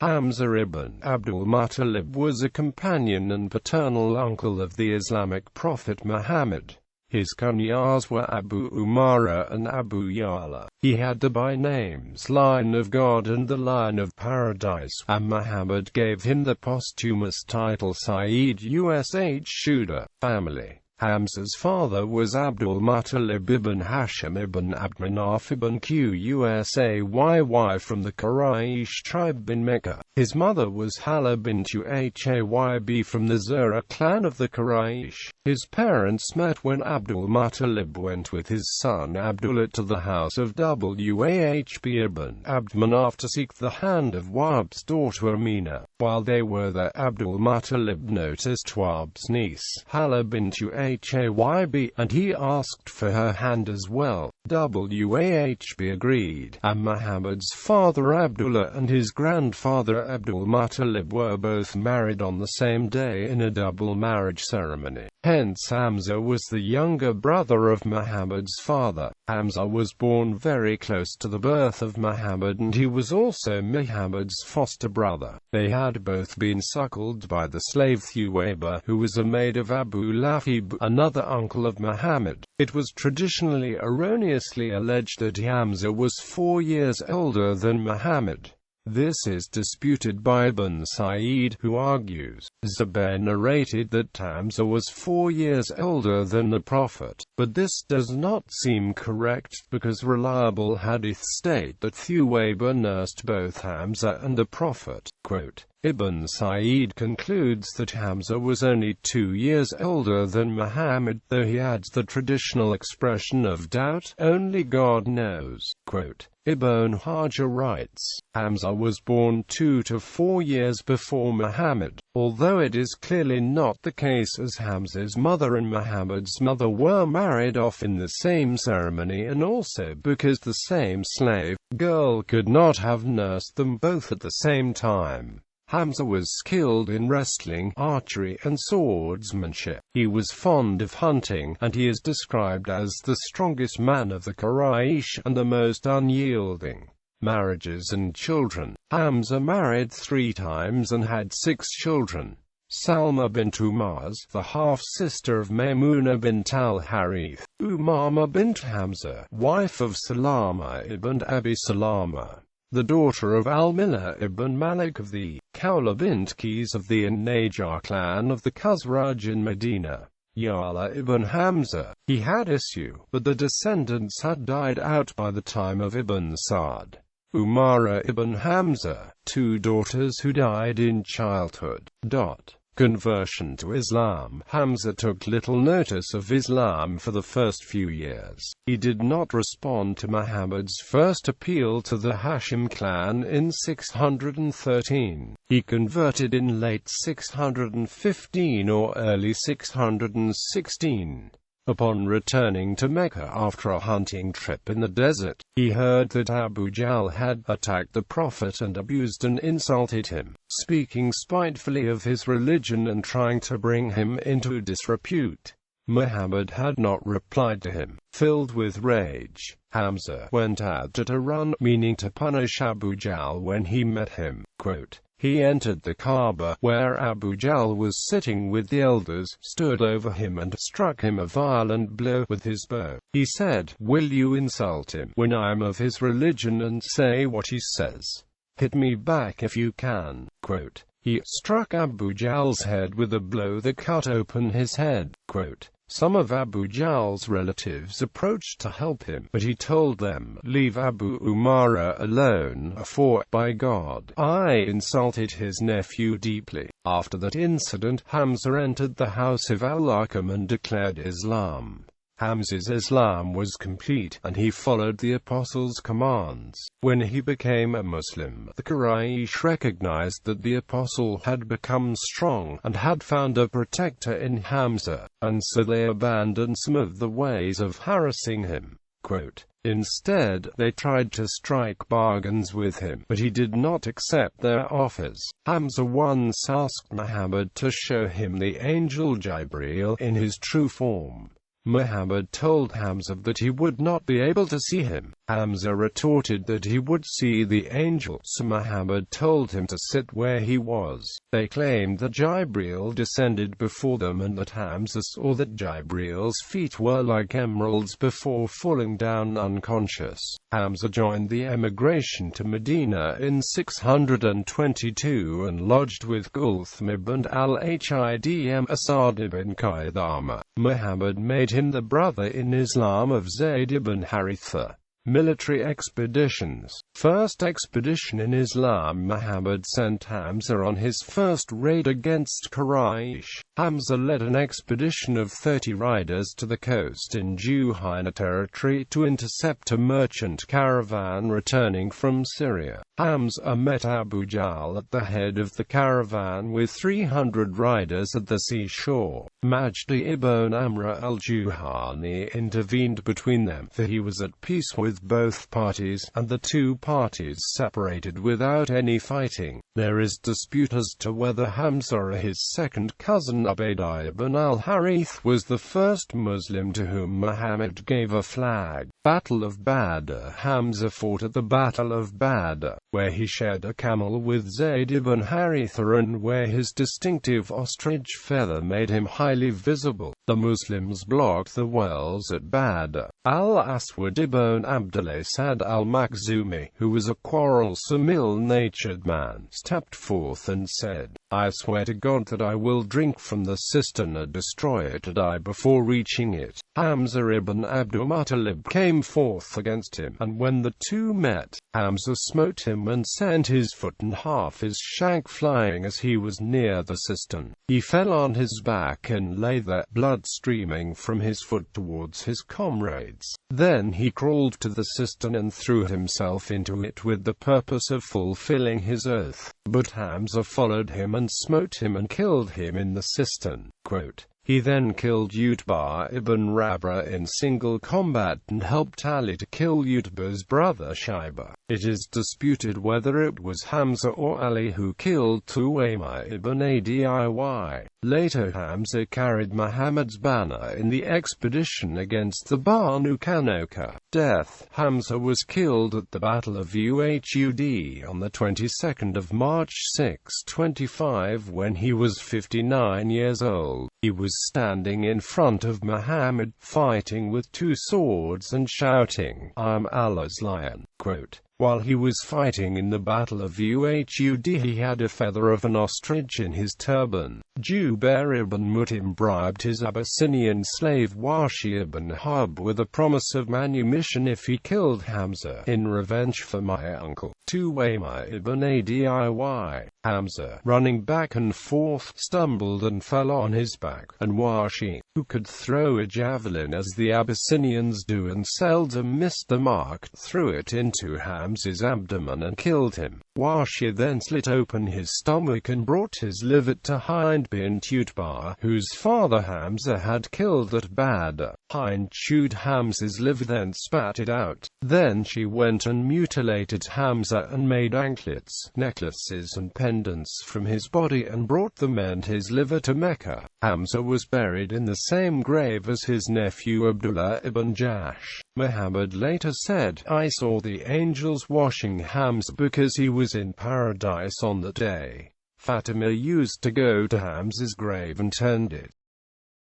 Hamza ibn Abdul-Muttalib was a companion and paternal uncle of the Islamic prophet Muhammad. His kunyas were Abu Umara and Abu Yaala. He had the by names Lion of God and the Lion of Paradise, and Muhammad gave him the posthumous title Sayyid-ush-Shuhda. Family. Hamza's father was Abdul-Muttalib ibn Hashim ibn Abd-Manaf ibn Qusayy from the Quraysh tribe in Mecca. His mother was Yaala bint Huyb from the Zurah clan of the Quraysh. His parents met when Abdul-Muttalib went with his son Abdullah to the house of Wahb ibn Abd-Manaf to seek the hand of Wahb's daughter Amina. While they were there, Abdul-Muttalib noticed Wahb's niece, Yaala bint Huyb, and he asked for her hand as well. Wahb agreed, and Muhammad's father Abdullah and his grandfather Abdul-Muttalib were both married on the same day in a double marriage ceremony. Hence Hamza was the younger brother of Muhammad's father. Hamza was born very close to the birth of Muhammad, and he was also Muhammad's foster brother. They had both been suckled by the slave Thuwayba, who was a maid of Abu Lahab, another uncle of Muhammad. It was traditionally erroneously alleged that Hamza was 4 years older than Muhammad. This is disputed by Ibn Sa'id, who argues, Zubayr narrated that Hamza was 4 years older than the Prophet, but this does not seem correct, because reliable hadiths state that Thuwayba nursed both Hamza and the Prophet. Quote, Ibn Sa'id concludes that Hamza was only 2 years older than Muhammad, though he adds the traditional expression of doubt, only God knows. Quote, Ibn Hajar writes, Hamza was born 2 to 4 years before Muhammad, although it is clearly not the case, as Hamza's mother and Muhammad's mother were married off in the same ceremony, and also because the same slave girl could not have nursed them both at the same time. Hamza was skilled in wrestling, archery, and swordsmanship. He was fond of hunting, and he is described as the strongest man of the Quraysh and the most unyielding. Marriages and children. Hamza married 3 times and had 6 children. Salma bint Umaz, the half-sister of Maymuna bint al-Harith. Umama bint Hamza, wife of Salama ibn Abi Salama, the daughter of al-Mila ibn Malik of the Khawla bint Qais of the An-Najjar clan of the Khazraj in Medina. Yaala ibn Hamza. He had issue, but the descendants had died out by the time of Ibn Sa'd. Umara ibn Hamza. 2 daughters who died in childhood. Conversion to Islam. Hamza took little notice of Islam for the first few years. He did not respond to Muhammad's first appeal to the Hashim clan in 613. He converted in late 615 or early 616. Upon returning to Mecca after a hunting trip in the desert, he heard that Abu Jahl had attacked the Prophet and abused and insulted him, speaking spitefully of his religion and trying to bring him into disrepute. Muhammad had not replied to him. Filled with rage, Hamza went out at a run, meaning to punish Abu Jahl when he met him. Quote, He entered the Kaaba, where Abu Jahl was sitting with the elders, stood over him and struck him a violent blow with his bow. He said, Will you insult him when I am of his religion and say what he says? Hit me back if you can. Quote, He struck Abu Jahl's head with a blow that cut open his head. Quote, Some of Abu Jahl's relatives approached to help him, but he told them, Leave Abu Umara alone, for, by God, I insulted his nephew deeply. After that incident, Hamza entered the house of Al-Arqam and declared Islam. Hamza's Islam was complete, and he followed the Apostles' commands. When he became a Muslim, the Quraysh recognized that the Apostle had become strong, and had found a protector in Hamza, and so they abandoned some of the ways of harassing him. Quote, Instead, they tried to strike bargains with him, but he did not accept their offers. Hamza once asked Muhammad to show him the angel Jibreel in his true form. Muhammad told Hamza that he would not be able to see him. Hamza retorted that he would see the angel, so Muhammad told him to sit where he was. They claimed that Jibreel descended before them and that Hamza saw that Jibreel's feet were like emeralds before falling down unconscious. Hamza joined the emigration to Medina in 622 and lodged with Gulthum ibn al-Hidm Asad ibn Qaidama. Muhammad made him the brother in Islam of Zayd ibn Haritha. Military expeditions. First expedition in Islam. Muhammad sent Hamza on his first raid against Quraysh. Hamza led an expedition of 30 riders to the coast in Juhayna territory to intercept a merchant caravan returning from Syria. Hamza met Abu Jahl at the head of the caravan with 300 riders at the seashore. Majdi ibn Amr al-Juhani intervened between them, for he was at peace with both parties, and the two parties separated without any fighting. There is dispute as to whether Hamza or his second cousin Ubaidah ibn al-Harith was the first Muslim to whom Muhammad gave a flag. Battle of Badr. Hamza fought at the Battle of Badr, where he shared a camel with Zayd ibn Haritha and where his distinctive ostrich feather made him highly visible. The Muslims blocked the wells at Badr. Al-Aswad ibn Abdul-Asad al-Makhzumi, who was a quarrelsome, ill-natured man, stepped forth and said, "I swear to God that I will drink from the cistern and destroy it and die before reaching it." Hamza ibn Abdul-Muttalib came forth against him, and when the two met, Hamza smote him and sent his foot and half his shank flying as he was near the cistern. He fell on his back and lay there, blood streaming from his foot towards his comrades. Then he crawled to the cistern and threw himself into it with the purpose of fulfilling his oath. But Hamza followed him and smote him and killed him in the cistern. Quote, he then killed Utbah ibn Rabra in single combat and helped Ali to kill Utbah's brother Shaiba. It is disputed whether it was Hamza or Ali who killed Tuwaymah ibn Adi. Later Hamza carried Muhammad's banner in the expedition against the Banu Kanoka. Death. Hamza was killed at the Battle of Uhud on the 22nd of March 625 when he was 59 years old. He was standing in front of Muhammad, fighting with two swords and shouting, "I am Allah's lion." Quote, while he was fighting in the Battle of Uhud, he had a feather of an ostrich in his turban. Jubair ibn Mut'im bribed his Abyssinian slave Washi ibn Hub with a promise of manumission if he killed Hamza, in revenge for my uncle, Tuwaymah ibn Adi. Hamza, running back and forth, stumbled and fell on his back, and Washi, who could throw a javelin as the Abyssinians do and seldom missed the mark, threw it into Hamza's abdomen and killed him. Washi then slit open his stomach and brought his liver to Hind bint Utbah, whose father Hamza had killed at Badr. Hind chewed Hamza's liver then spat it out. Then she went and mutilated Hamza and made anklets, necklaces and pendants from his body and brought them and his liver to Mecca. Hamza was buried in the same grave as his nephew Abdullah ibn Jahsh. Muhammad later said, "I saw the angels washing Hamza because he was in paradise on that day." Fatima used to go to Hamza's grave and turned it.